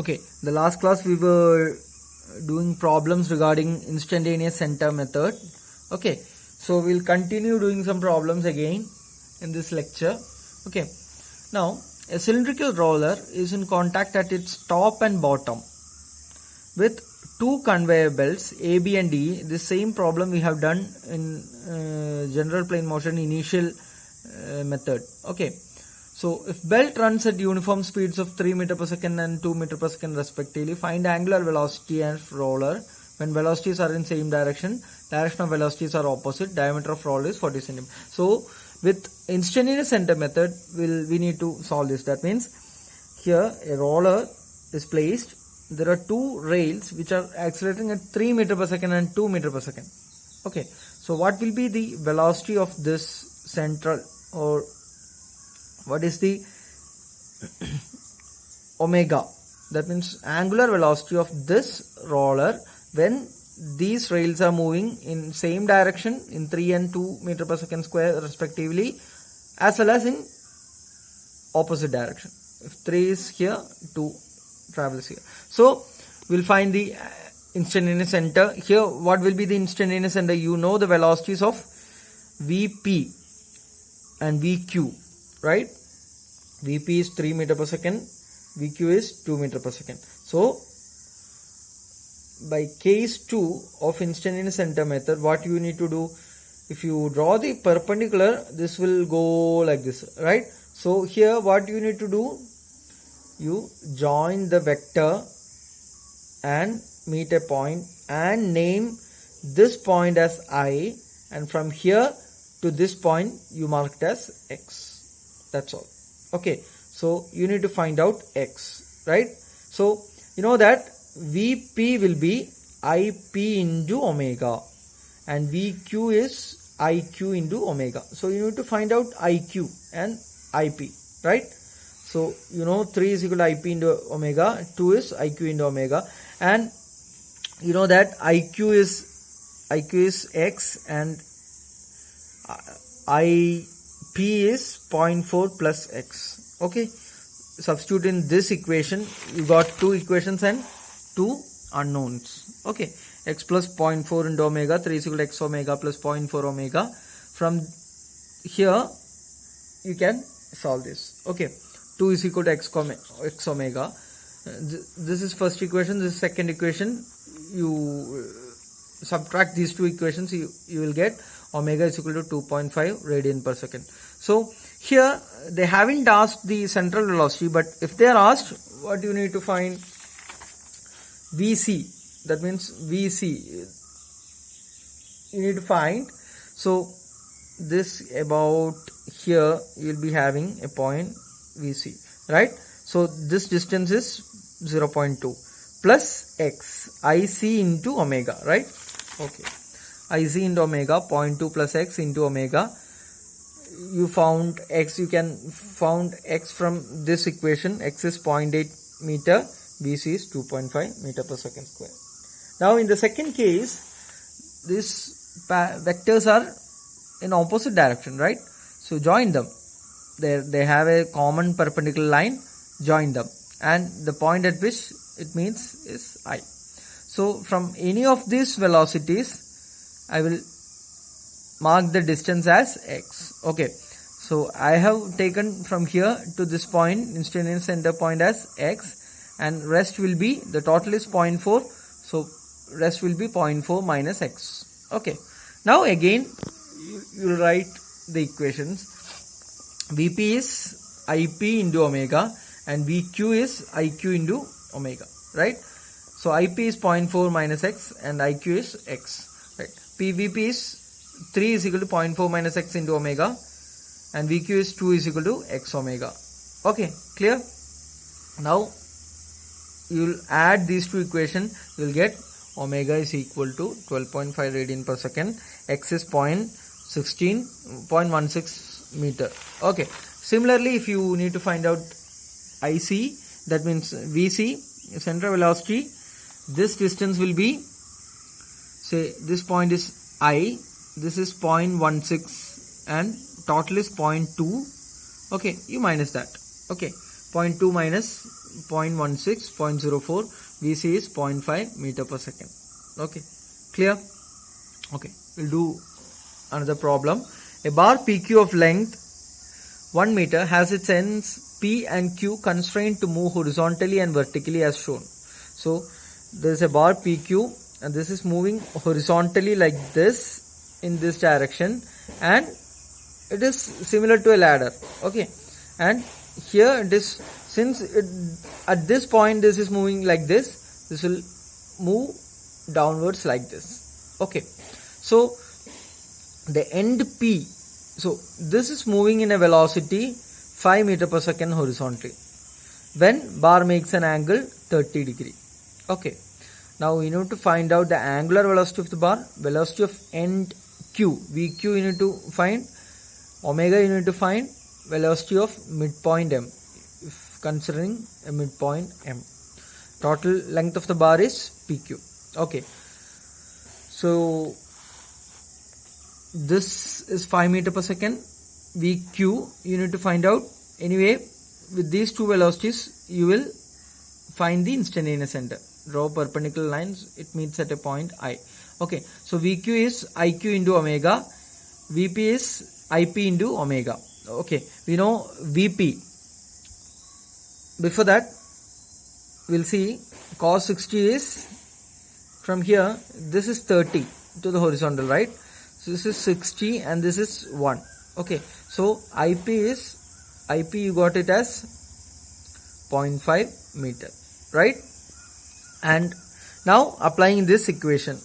Okay, the last class we were doing problems regarding instantaneous center method. Okay, so we'll continue doing some problems again in this lecture. Okay, now a cylindrical roller is in contact at its top and bottom with two conveyor belts A, B and D. The same problem we have done in general plane motion initial method. Okay, so if belt runs at uniform speeds of 3 meter per second and 2 meter per second respectively, find angular velocity of roller when velocities are in same direction of velocities are opposite, diameter of roller is 40 cm. So with instantaneous center method we need to solve this. That means here a roller is placed, there are two rails which are accelerating at 3 meter per second and 2 meter per second. Okay, so what will be the velocity of this central, or what is the omega? That means angular velocity of this roller when these rails are moving in same direction in 3 and 2 meter per second square respectively, as well as in opposite direction. If 3 is here, 2 travels here. So we'll find the instantaneous center. Here what will be the instantaneous center? You know the velocities of Vp and Vq, right? Vp is 3 meter per second, Vq is 2 meter per second. So by case 2 of instantaneous center method, what you need to do, if you draw the perpendicular, this will go like this, right? So here what you need to do, you join the vector and meet a point and name this point as I, and from here to this point you mark it as X. That's all. Okay, so you need to find out X, right? So you know that Vp will be Ip into omega and Vq is Iq into omega. So you need to find out Iq and Ip, right? So you know 3 is equal to Ip into omega, 2 is Iq into omega, and you know that IQ is X and Ip is 0.4 plus X. Okay, substitute in this equation, you got two equations and two unknowns. Okay, X plus 0.4 into omega, 3 is equal to X omega plus 0.4 omega. From here you can solve this. Okay, 2 is equal to X omega. This is first equation, this is second equation. You subtract these two equations, you will get omega is equal to 2.5 radian per second. So here they haven't asked the central velocity, but if they are asked, what you need to find? Vc, that means Vc you need to find. So this about here you will be having a point Vc, right? So this distance is 0.2 plus X, Ic into omega, right? Okay, Ic into omega, 0.2 plus X into omega. You found X, you can found X from this equation. X is 0.8 meter, Vc is 2.5 meter per second square. Now in the second case, these vectors are in opposite direction, right? So join them. They have a common perpendicular line, join them, and the point at which it meets is I. So from any of these velocities I will mark the distance as X. Okay, so I have taken from here to this point instantaneous center point as X, and rest will be, the total is 0.4, so rest will be 0.4 minus X. Okay, now again you will write the equations. Vp is Ip into omega and Vq is Iq into omega, right? So Ip is 0.4 minus X and Iq is X, right? Vp is 3 is equal to 0.4 minus X into omega and Vq is 2 is equal to X omega. Okay, clear? Now you will add these two equations, you will get omega is equal to 12.5 radian per second, X is 0.16 meter. Okay, similarly if you need to find out Ic, that means Vc, central velocity, this distance will be, say this point is I, this is 0.16 and total is 0.2. Okay, you minus that. Okay, 0.2 minus 0.16, 0.04. Vc is 0.5 meter per second. Okay, clear? Okay, we'll do another problem. A bar PQ of length 1 meter has its ends P and Q constrained to move horizontally and vertically as shown. So there is a bar PQ and this is moving horizontally like this in this direction, and it is similar to a ladder. Okay, and here it is, since at this point this is moving like this will move downwards like this. Okay, so the end P, so this is moving in a velocity 5 meter per second horizontally when bar makes an angle 30 degree. Okay, now we need to find out the angular velocity of the bar, velocity of end Q, VQ you need to find, omega you need to find, velocity of midpoint M, if considering a midpoint M. Total length of the bar is PQ. Okay, so this is 5 meter per second. VQ you need to find out. Anyway, with these two velocities you will find the instantaneous center. Draw perpendicular lines, it meets at a point I. Okay, so VQ is IQ into omega, VP is IP into omega. Okay, we know VP. Before that, we'll see cos 60 is from here, this is 30 to the horizontal, right? So this is 60 and this is 1. Okay, so IP you got it as 0.5 meter, right? And now applying this equation,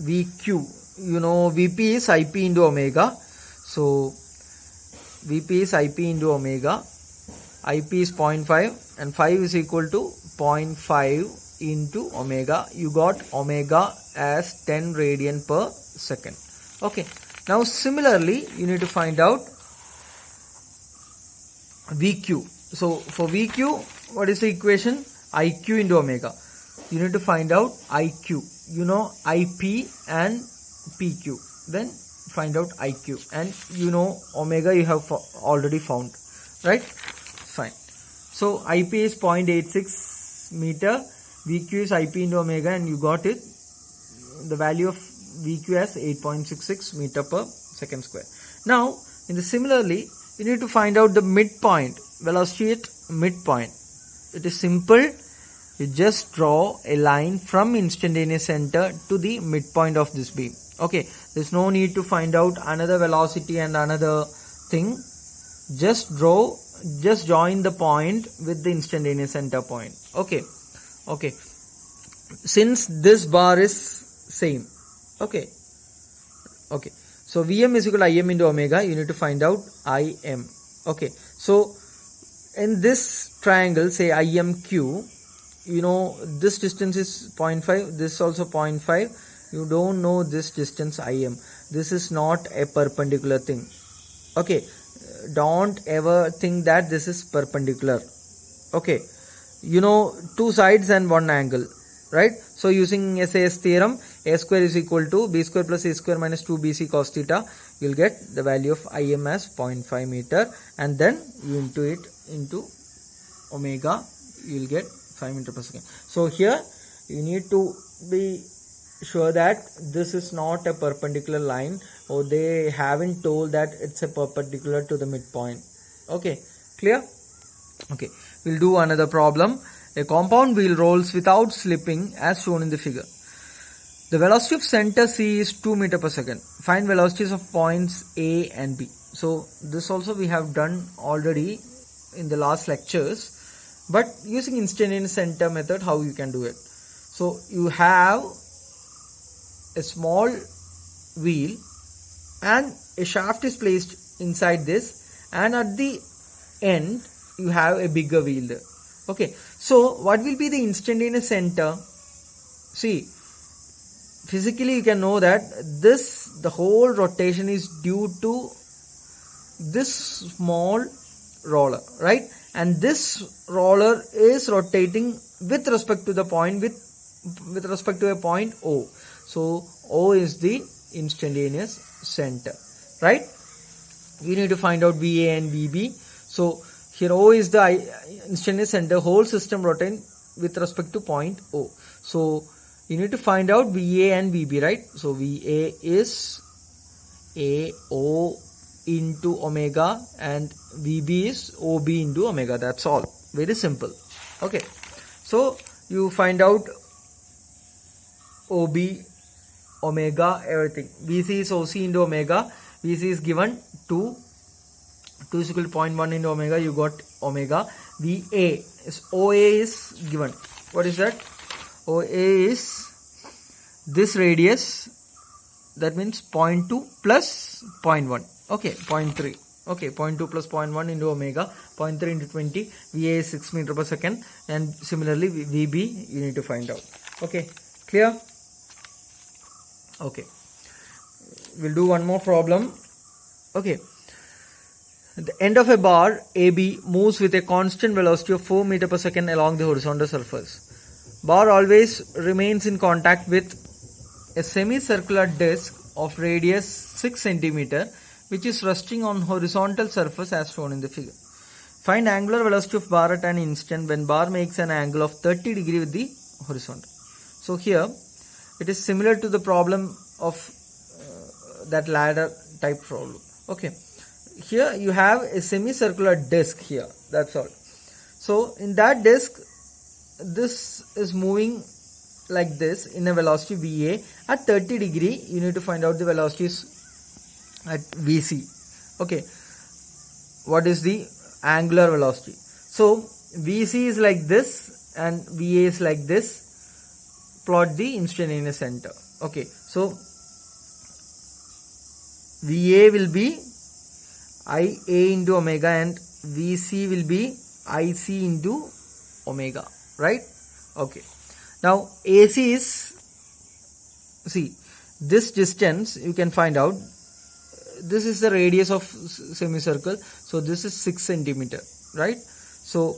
VQ, you know VP is IP into omega. So VP is IP into omega, IP is 0.5 and 5 is equal to 0.5 into omega. You got omega as 10 radian per second. Okay, now similarly you need to find out VQ. So for VQ, what is the equation? IQ into omega. You need to find out IQ. You know IP and PQ. Then find out IQ, and you know omega you have already found, right? Fine. So IP is 0.86 meter, VQ is IP into omega, and you got it. The value of VQ as 8.66 meter per second square. Now, similarly, you need to find out the midpoint, velocity at midpoint. It is simple. You just draw a line from instantaneous center to the midpoint of this beam. Okay, there's no need to find out another velocity and another thing. Just join the point with the instantaneous center point. Okay, since this bar is same. Okay, so Vm is equal to Im into omega. You need to find out Im. Okay, so in this triangle, say IMQ, you know this distance is 0.5, this also 0.5. You don't know this distance Im. This is not a perpendicular thing. Okay, don't ever think that this is perpendicular. Okay, you know two sides and one angle, right? So using SAS theorem, a square is equal to b square plus a square minus 2bc cos theta. You'll get the value of Im as 0.5 meter, and then you into it into omega, you'll get 5 meter per second. So here you need to be sure that this is not a perpendicular line, or they haven't told that it's a perpendicular to the midpoint. Okay, clear? Okay, we'll do another problem. A compound wheel rolls without slipping as shown in the figure. The velocity of center C is 2 meter per second. Find velocities of points A and B. So this also we have done already in the last lectures, but using instantaneous center method, how you can do it. So you have a small wheel and a shaft is placed inside this, and at the end you have a bigger wheel there. Okay, so what will be the instantaneous center? See, physically you can know that the whole rotation is due to this small roller, right? And this roller is rotating with respect to the point, with respect to a point O. So O is the instantaneous center, right? We need to find out VA and VB. So Here O is the instantaneous center. Whole system rotates with respect to point O. So you need to find out VA and VB, right? So VA is AO into omega and VB is OB into omega. That's all. Very simple. Okay. So you find out OB, omega, everything. VC is OC into omega. VC is given 2 is equal to 0.1 into omega. You got omega. VA is OA is given. What is that? OA is this radius. That means 0.2 plus 0.1. Okay, 0.3. Okay, 0.2 plus 0.1 into omega. 0.3 into 20. VA is 6 meter per second. And similarly, VB you need to find out. Okay, clear? Okay. We'll do one more problem. Okay. The end of a bar AB moves with a constant velocity of 4 meter per second along the horizontal surface. Bar always remains in contact with a semicircular disc of radius 6 cm which is resting on horizontal surface as shown in the figure. Find angular velocity of bar at an instant when bar makes an angle of 30 degree with the horizontal. So here it is similar to the problem of that ladder type problem. Okay. Here you have a semicircular disc here. That's all. So in that disc, this is moving like this in a velocity VA at 30 degree. You need to find out the velocities at VC. Okay. What is the angular velocity? So VC is like this and VA is like this. Plot the instantaneous center. Okay. So VA will be IA into omega and VC will be IC into omega, right? Okay. Now AC is, see, this distance you can find out. This is the radius of semicircle. So this is 6 centimeter, right? So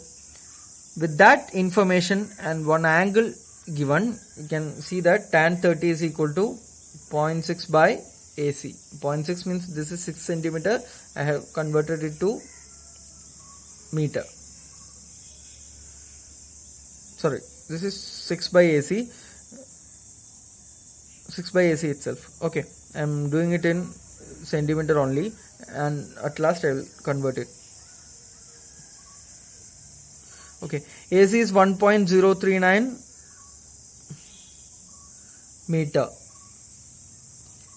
with that information and one angle given, you can see that tan 30 is equal to 0.6 by AC. 0.6 means this is 6 centimeter. I have converted it to meter. Sorry, this is 6 by AC. 6 by AC itself. Okay, I am doing it in centimeter only, and at last I will convert it. Okay, AC is 1.039 meter.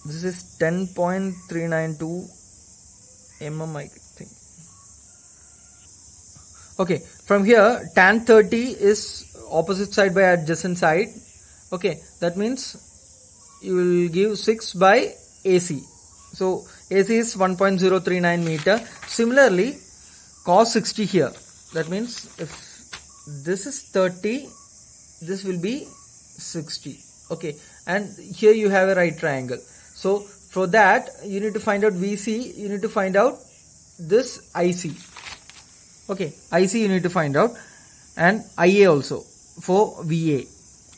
This is 10.392 mm, I think. Okay, from here tan 30 is opposite side by adjacent side. Okay, that means you will give 6 by AC. So AC is 1.039 meter. Similarly, cos 60 here. That means if this is 30, this will be 60. Okay, and here you have a right triangle. So for that you need to find out VC, you need to find out this IC. Okay, IC you need to find out, and IA also for VA.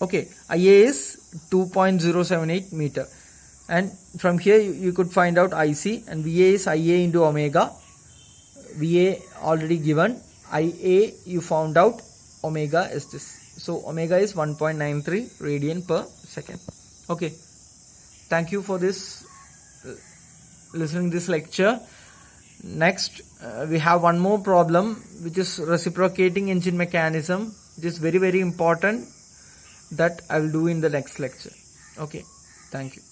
Okay, IA is 2.078 meter, and from here you could find out IC, and VA is IA into omega. VA already given, IA you found out, omega is this. So omega is 1.93 radian per second. Okay. Thank you for this listening this lecture. Next we have one more problem, which is reciprocating engine mechanism. It is very important, that I will do in the next lecture. Okay, thank you.